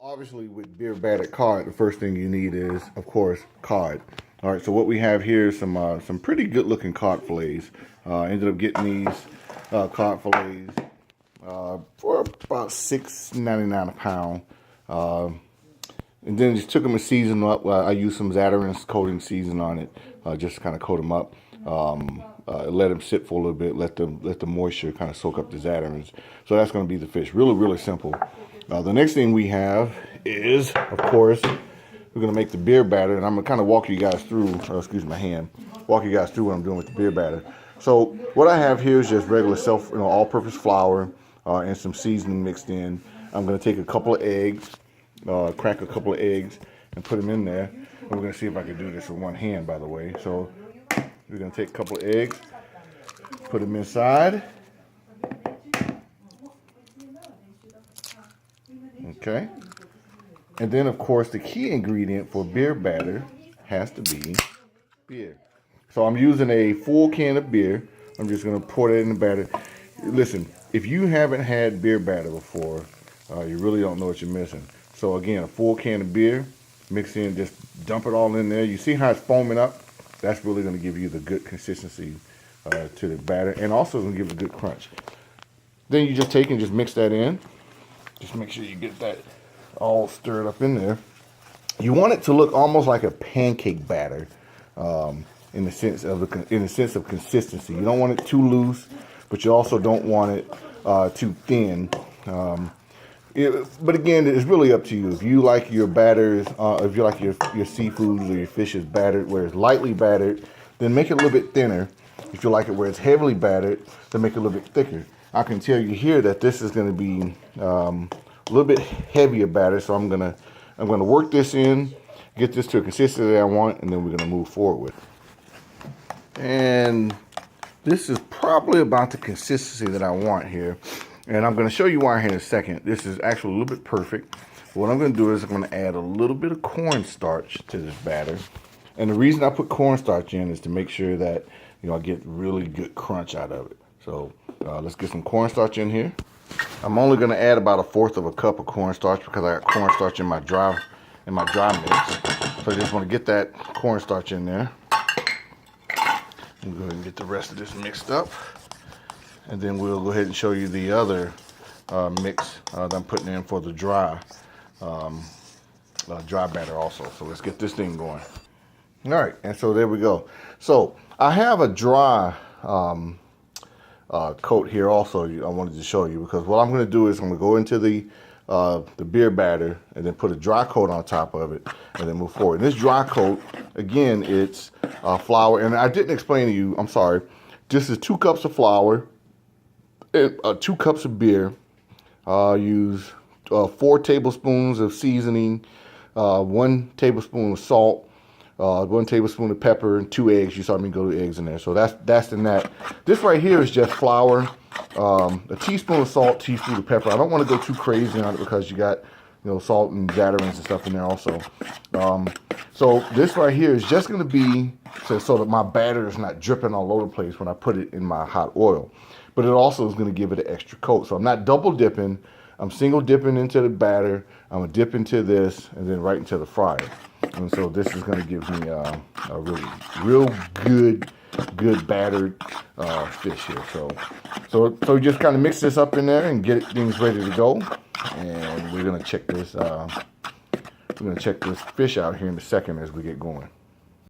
Obviously, with beer battered cod, the first thing you need is, of course, cod. All right, so what we have here is some pretty good looking cod fillets. Ended up getting these cod fillets for about $6.99 a pound. And then just took them and seasoned them up. I used some Zatarain's coating season on it, just to kind of coat them up. Let them sit for a little bit, let the moisture kind of soak up the Zatarain's. So that's going to be the fish. Really, really simple. The next thing we have is, of course, we're going to make the beer batter, and I'm going to kind of walk you guys through, excuse my hand, walk you guys through what I'm doing with the beer batter. So what I have here is just regular all-purpose flour and some seasoning mixed in. I'm going to take a couple of eggs, crack a couple of eggs, and put them in there. And we're going to see if I can do this with one hand, by the way. So we're going to take a couple of eggs, put them inside. Okay. And then, of course, the key ingredient for beer batter has to be beer. So I'm using a full can of beer. I'm just going to pour that in the batter. Listen, if you haven't had beer batter before, you really don't know what you're missing. So again, a full can of beer, mix in, just dump it all in there. You see how it's foaming up? That's really going to give you the good consistency to the batter, and also going to give it a good crunch. Then you just take and just mix that in. Just make sure you get that all stirred up in there. You want it to look almost like a pancake batter, in the sense of consistency. You don't want it too loose, but you also don't want it too thin. But again, it's really up to you. If you like your batters, if you like your seafoods or your fishes battered where it's lightly battered, then make it a little bit thinner. If you like it where it's heavily battered, then make it a little bit thicker. I can tell you here that this is going to be a little bit heavier batter, so I'm gonna work this in, get this to a consistency that I want, and then we're gonna move forward with it. And this is probably about the consistency that I want here. And I'm going to show you why here in a second. This is actually a little bit perfect. What I'm going to do is I'm going to add a little bit of cornstarch to this batter. And the reason I put cornstarch in is to make sure that, I get really good crunch out of it. So let's get some cornstarch in here. I'm only going to add about 1/4 of a cup of cornstarch because I got cornstarch in my dry mix. So I just want to get that cornstarch in there. I'm going to get the rest of this mixed up. And then we'll go ahead and show you the other mix that I'm putting in for the dry batter also. So let's get this thing going. All right, and so there we go. So I have a dry coat here also I wanted to show you, because what I'm going to do is I'm going to go into the beer batter and then put a dry coat on top of it and then move forward. And this dry coat, again, it's flour. And I didn't explain to you, I'm sorry. This is 2 cups of flour. 2 cups of beer. Use 4 tablespoons of seasoning, 1 tablespoon of salt, 1 tablespoon of pepper, and 2 eggs. You saw me go to eggs in there. So that's in that. This right here is just flour, a teaspoon of salt, teaspoon of pepper. I don't want to go too crazy on it because you got salt and Zatarain's and stuff in there also. So this right here is just going to be so that my batter is not dripping all over the place when I put it in my hot oil. But it also is going to give it an extra coat. So I'm not double dipping. I'm single dipping into the batter. I'm going to dip into this and then right into the fryer. And so this is going to give me a real good battered fish here. So just kind of mix this up in there and get things ready to go. And we're going to check this. We're going to check this fish out here in a second as we get going.